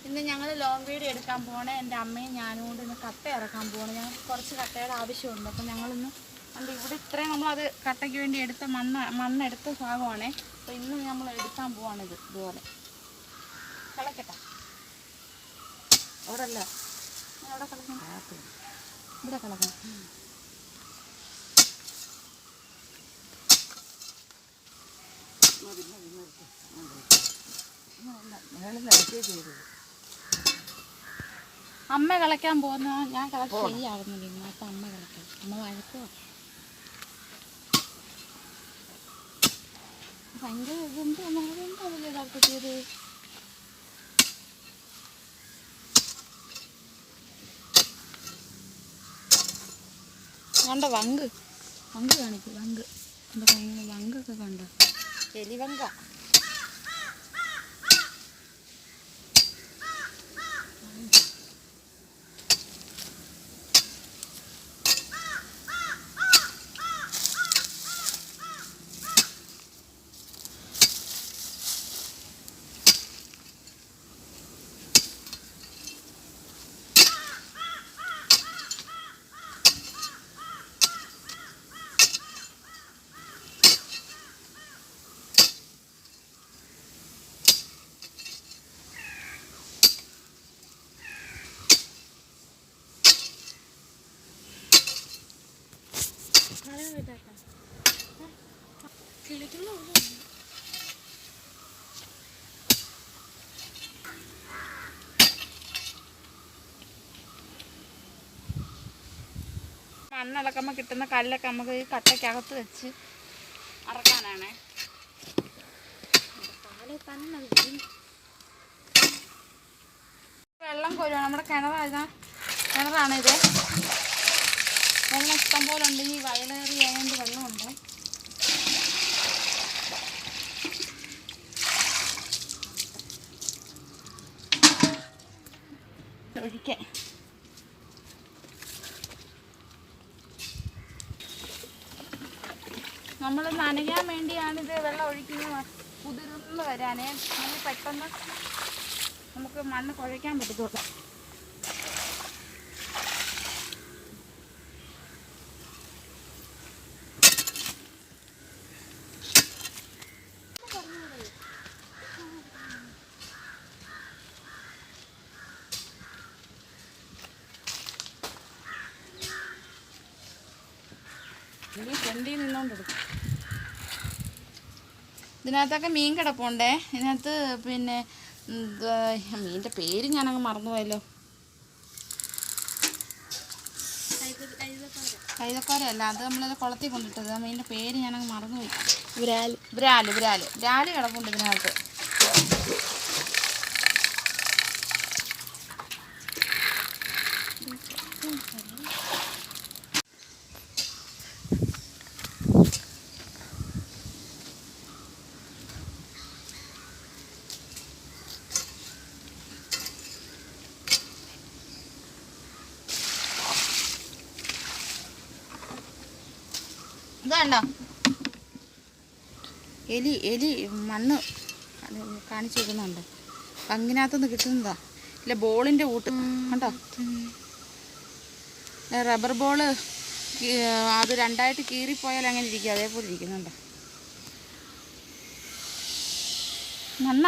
ഇന്ന് ഞങ്ങൾ long video എടുക്കാൻ പോകണേ. എൻ്റെ അമ്മയും ഞാനും കൊണ്ട് ഇന്ന് കട്ട ഇറക്കാൻ പോകണം. ഞങ്ങൾക്ക് കുറച്ച് കട്ടയുടെ ആവശ്യമുണ്ട്. അപ്പം ഞങ്ങളിന്ന് ഉണ്ട് ഇവിടെ ഇത്രയും നമ്മളത് കട്ടയ്ക്ക് വേണ്ടി എടുത്ത മണ്ണെടുത്ത ഭാഗമാണേ. അപ്പോൾ ഇന്ന് നമ്മൾ എടുക്കാൻ പോവാണിത്. ഇതുപോലെ കളക്കട്ടെ. അവിടെ അല്ല, അവിടെ കളക്കണം, ഇവിടെ കളക്കണം. അമ്മ കളയ്ക്കാൻ പോകുന്ന ഞാൻ കളക്ക് ശരിയാകുന്നില്ല. അപ്പം അമ്മ കളയ്ക്കാം. അമ്മ വഴക്കോ ഭയങ്കര ഇതെന്തോ നമ്മളെന്തോല്ലേ ഇതാക്കി ചെയ്ത്. കണ്ട വങ്ക് കാണിക്കും. വങ്ക് എന്താ ഭയങ്കര വങ്കൊക്കെ കണ്ട എലിവങ്ക. മണ്ണിളക്കുമ്പോൾ കിട്ടുന്ന കല്ലൊക്കെ നമുക്ക് ഈ കട്ടയ്ക്കകത്ത് വെച്ച് അറക്കാനാണ്. വെള്ളം കോരുവാണ്. നമ്മുടെ കിണറാണിത്. വെള്ളം ഇഷ്ടം പോലെ ഉണ്ട്. ഈ വയലേറി ആയതുകൊണ്ട് വെള്ളമുണ്ട്. ഒഴിക്കാൻ നമ്മൾ നനയാൻ വേണ്ടിയാണിത് വെള്ളം ഒഴിക്കുന്നത്. കുതിർന്ന് വരാനേ നമുക്ക് പെട്ടെന്ന് നമുക്ക് മണ്ണ് കുഴയ്ക്കാൻ പറ്റത്തുള്ളൂ. ഈ ഫ്രണ്ടിൽ നിന്നോണ്ടെടുക്കും. ഇതിനകത്തൊക്കെ മീൻ കിടപ്പുണ്ടേ. ഇതിനകത്ത് പിന്നെ മീനിൻ്റെ പേര് ഞാനങ്ങ് മറന്നുപോയല്ലോ. കൈതക്കോരയല്ല, അത് നമ്മളത് കുളത്തിൽ കൊണ്ടിട്ടത്. ആ മീനിൻ്റെ പേര് ഞാനങ്ങ് മറന്നുപോയി. ബ്രാല് കിടപ്പുണ്ട് ഇതിനകത്ത്. ഇതുണ്ടോ എലി മണ്ണ് കാണിച്ചു വെക്കുന്നുണ്ട്. പങ്കിനകത്തുനിന്ന് കിട്ടുന്നതാ. ഇല്ല ബോളിൻ്റെ കൂട്ട് കണ്ടോ. റബ്ബർ ബോള് അത് രണ്ടായിട്ട് കീറിപ്പോയാൽ അങ്ങനെ ഇരിക്കും. അതേപോലെ ഇരിക്കുന്നുണ്ടോ മണ്ണ.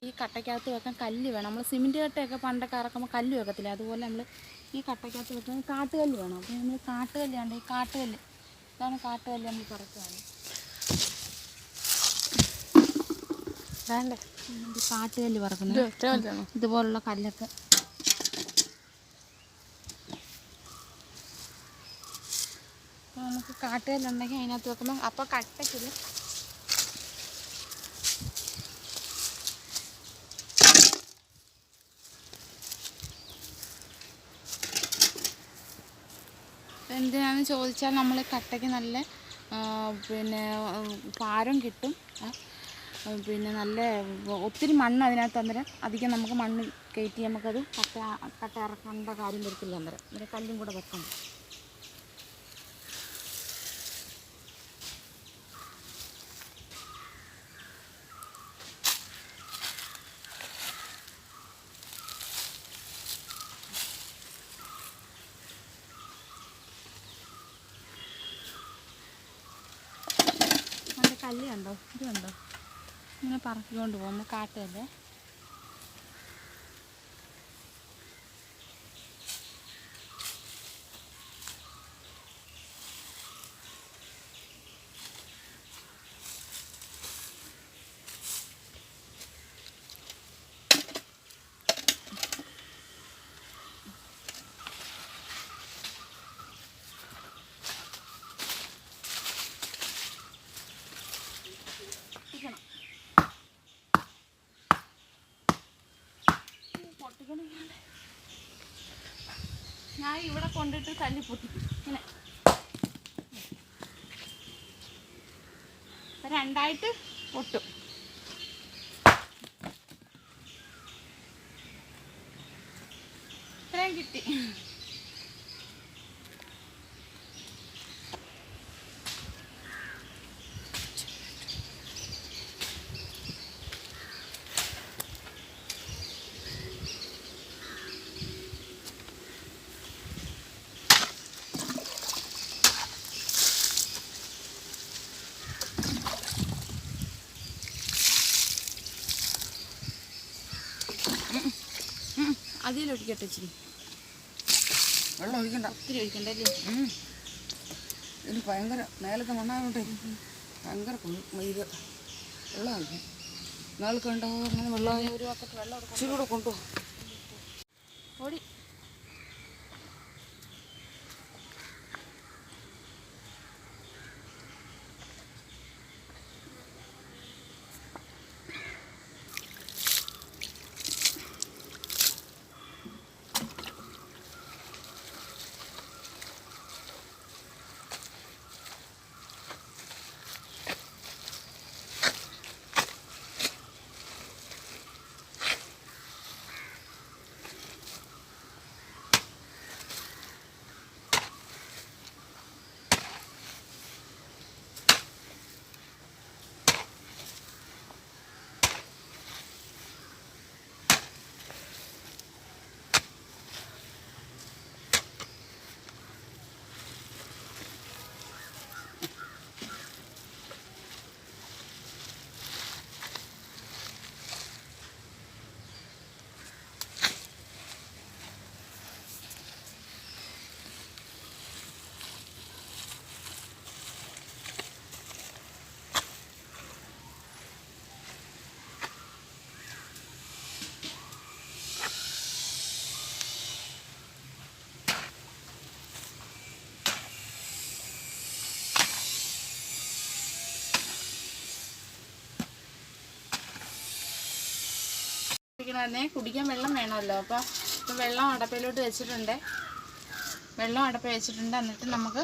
ഈ കട്ടയ്ക്കകത്ത് വെക്കാൻ കല്ല് വേണം. നമ്മൾ സിമെൻറ്റ് കട്ടയൊക്കെ പണ്ടൊക്കെ ഇറക്കുമ്പോൾ കല്ല് വെക്കത്തില്ല. അതുപോലെ നമ്മൾ ഈ കട്ടയ്ക്കകത്ത് വെക്കാൻ കാട്ടുകല്ല് വേണം. അപ്പോൾ നമ്മൾ കാട്ടുകല്ലാണ്. ഈ കാട്ടുകല്ല് ഇതാണ് കാട്ടുകല്ല്. നമ്മൾ പറക്കുകയാണ് വേണ്ടേ. കാട്ടുകല്ല് പറക്കുന്നത് ഇതുപോലുള്ള കല്ലൊക്കെ അപ്പോൾ നമുക്ക് കാട്ടുകല്ലുണ്ടെങ്കിൽ അതിനകത്ത് വെക്കുമ്പോൾ അപ്പോൾ കട്ടയ്ക്കില്ല. എന്തിനാണെന്ന് ചോദിച്ചാൽ നമ്മൾ കട്ടയ്ക്ക് നല്ല പിന്നെ ഭാരം കിട്ടും. പിന്നെ നല്ല ഒത്തിരി മണ്ണ് അതിനകത്ത് അന്നേരം അധികം നമുക്ക് മണ്ണ് കയറ്റി നമുക്കത് കട്ട ഇറക്കേണ്ട കാര്യം വരത്തില്ല. അന്നേരം കല്ലും കൂടെ വെക്കണം. കല്ല് കണ്ടോ, ഇത് കണ്ടോ, ഇങ്ങനെ പറക്കിക്കൊണ്ട് പോകുമ്പോൾ കാട്ടല്ലേ. ഞാൻ ഇവിടെ കൊണ്ടിട്ട് തല്ലി പൊട്ടിക്കും ഇങ്ങനെ. രണ്ടായിട്ട് പൊട്ടും. ഇത്രയും കിട്ടി. അതിലൊഴിക്കട്ടെ ഇച്ചിരി. വെള്ളം ഒഴിക്കണ്ട, ഒത്തിരി ഒഴിക്കണ്ടല്ലേ. ഇത് ഭയങ്കര മേലത്തെ മണ്ണായോട്ടെ ഭയങ്കര ഇത് വെള്ളം ഒഴിക്കും. മേൾക്ക് ഉണ്ടാവും അങ്ങനെ വെള്ളമായി. ഒരു ബക്കറ്റ് വെള്ളം ഇച്ചിരി കൂടെ കൊണ്ടുപോകും. ഓടി കുടിക്കാൻ വെള്ളം വേണമല്ലോ. അപ്പോൾ ഇപ്പോൾ വെള്ളം അടപ്പയിലോട്ട് വെച്ചിട്ടുണ്ട്. എന്നിട്ട് നമുക്ക്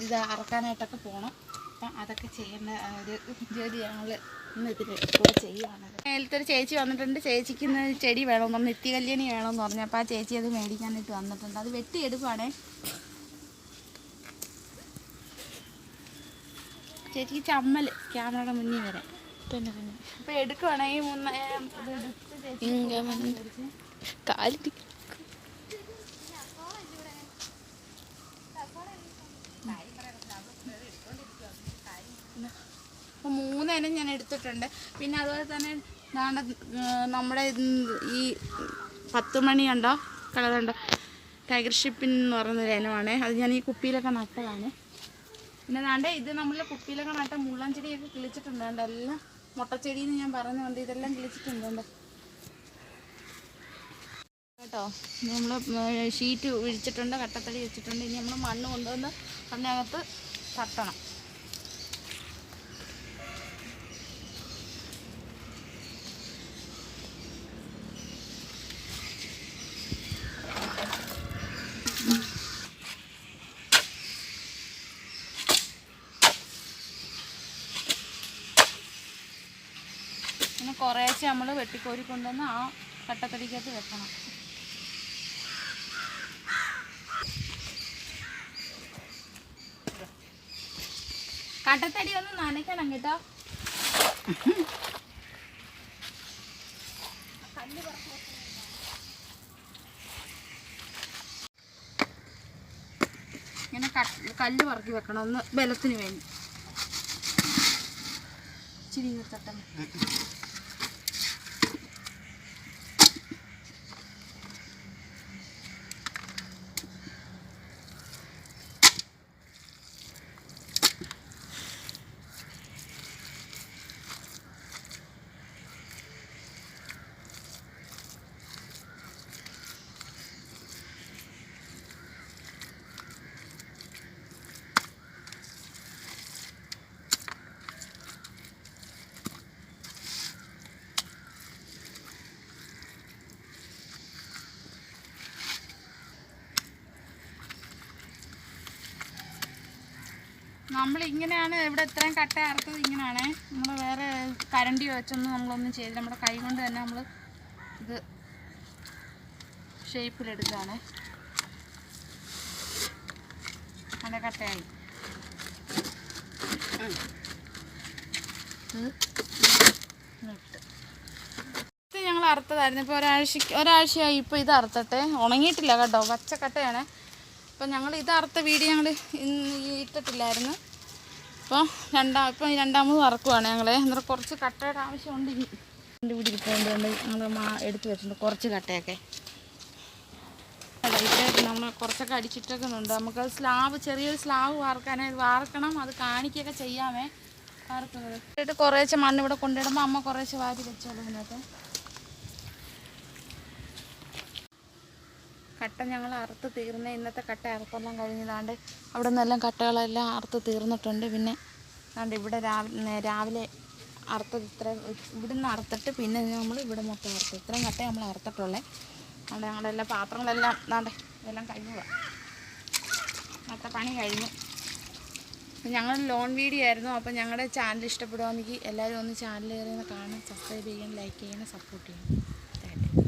ഇത് അറക്കാനായിട്ടൊക്കെ പോകണം. അപ്പം അതൊക്കെ ചെയ്യുന്ന ഒരു ജോലി ഞങ്ങൾ ഇന്ന് ഇതിന് കൂടെ ചെയ്യുവാണ്. നേരത്തൊരു ചേച്ചി വന്നിട്ടുണ്ട്. ചേച്ചിക്ക് ഇന്ന് ചെടി വേണമെന്ന് പറഞ്ഞു, നിത്യകല്യാണി വേണമെന്ന് പറഞ്ഞു. അപ്പോൾ ആ ചേച്ചി അത് മേടിക്കാനായിട്ട് വന്നിട്ടുണ്ട്. അത് വെട്ടിയെടുക്കുവാണേ. ചേച്ചിക്ക് ചമ്മൽ ക്യാമറയുടെ മുന്നിൽ വരാം. അപ്പോൾ എടുക്കുവാണെങ്കിൽ കാലി അപ്പോൾ 3 ഇനം ഞാൻ എടുത്തിട്ടുണ്ട്. പിന്നെ അതുപോലെ തന്നെ നമ്മുടെ ഈ 10 മണി ഉണ്ടോ, കളറുണ്ടോ, ടൈഗർ ഷിപ്പിൻ എന്ന് പറയുന്നൊരു ഇനമാണ്. അത് ഞാൻ ഈ കുപ്പിയിലൊക്കെ നട്ടതാണ്. പിന്നെ ദാണ്ട് ഇത് നമ്മൾ കുപ്പിയിലൊക്കെ നട്ട മുള്ളൻ ചെടിയൊക്കെ കിളിച്ചിട്ടുണ്ട്. എല്ലാം മുട്ടച്ചെടിയെന്ന് ഞാൻ പറഞ്ഞുകൊണ്ട് ഇതെല്ലാം കിളിച്ചിട്ടുണ്ട് കേട്ടോ. നമ്മൾ ഷീറ്റ് വിരിച്ചിട്ടുണ്ട്, കട്ടത്തടി വെച്ചിട്ടുണ്ട്. ഇനി നമ്മൾ മണ്ണ് കൊണ്ടുവന്ന് അതിനകത്ത് തട്ടണം. പിന്നെ കുറേശ്ശെ നമ്മൾ വെട്ടിക്കോരി കൊണ്ടുവന്ന് ആ കട്ടത്തടിക്കകത്ത് വെക്കണം. കട്ടത്തടി ഒന്ന് നനയ്ക്കണം കേട്ടോ. ഇങ്ങനെ കല്ല് പറക്കി വെക്കണം ഒന്ന് ബലത്തിന് വേണ്ടി. ഇച്ചിരി തട്ടം. നമ്മളിങ്ങനെയാണ് ഇവിടെ ഇത്രയും കട്ട അറുത്തത്. ഇങ്ങനെയാണേ, നമ്മൾ വേറെ കരണ്ടി വെച്ചൊന്നും നമ്മളൊന്നും ചെയ്തില്ല. നമ്മുടെ കൈ കൊണ്ട് തന്നെ നമ്മൾ ഇത് ഷേപ്പിലെടുക്കുകയാണേ. നല്ല കട്ടയായി. ഇത് ഞങ്ങൾ അറുത്തതായിരുന്നു. ഇപ്പോൾ ഒരാഴ്ചയായി. ഇപ്പോൾ ഇത് അറുത്തട്ടെ. ഉണങ്ങിയിട്ടില്ല കേട്ടോ, പച്ചക്കട്ടയാണ്. അപ്പോൾ ഞങ്ങൾ ഇത് അറുത്ത വീഡിയോ ഞങ്ങൾ ഇട്ടിട്ടില്ലായിരുന്നു. അപ്പോൾ ഇപ്പം രണ്ടാമത് വറക്കുവാണ് ഞങ്ങൾ. എന്നിട്ട് കുറച്ച് കട്ടയുടെ ആവശ്യമുണ്ട്. എൻ്റെ വീട്ടിൽ പോകേണ്ടതുകൊണ്ട് ഞങ്ങൾ എടുത്ത് വെച്ചിട്ടുണ്ട് കുറച്ച് കട്ടയൊക്കെ. നമ്മൾ കുറച്ചൊക്കെ അടിച്ചിട്ടൊക്കെ ഉണ്ട്. നമുക്കത് ചെറിയൊരു സ്ലാബ് വാർക്കണം. അത് കാണിക്കുകയൊക്കെ ചെയ്യാമേ വാർക്കുന്നത്. എന്നിട്ട് കുറേശ്ശെ മണ്ണ് ഇവിടെ കൊണ്ടിടുമ്പോൾ അമ്മ കുറേശ്ശെ വാരി വെച്ചോളൂ. ഇതിനകത്ത് കട്ട ഞങ്ങൾ അറുത്ത് തീർന്ന്. ഇന്നത്തെ കട്ട അറുത്തെല്ലാം കഴിഞ്ഞതാണ്ട് അവിടെ നിന്നെല്ലാം കട്ടകളെല്ലാം അറുത്ത് തീർന്നിട്ടുണ്ട്. പിന്നെ അതുകൊണ്ട് ഇവിടെ രാവിലെ അറുത്തത് ഇവിടുന്ന് അറുത്തിട്ട് പിന്നെ നമ്മൾ ഇവിടെ മൊത്തം അറുത്ത് ഇത്രയും കട്ട നമ്മൾ അറുത്തിട്ടുള്ളേ. അവിടെ ഞങ്ങളെല്ലാം പാത്രങ്ങളെല്ലാം നാണ്ടെ ഇതെല്ലാം കഴിഞ്ഞതാണ്. മൊത്തം പണി കഴിഞ്ഞു. ഞങ്ങൾ ലോൺ വീഡിയോ ആയിരുന്നു. അപ്പോൾ ഞങ്ങളുടെ ചാനൽ ഇഷ്ടപ്പെടുവാണെങ്കിൽ എല്ലാവരും ഒന്ന് ചാനൽ കയറി ഒന്ന് കാണാൻ, സബ്സ്ക്രൈബ് ചെയ്യണം, ലൈക്ക് ചെയ്യണം, സപ്പോർട്ട് ചെയ്യണം. Thank you.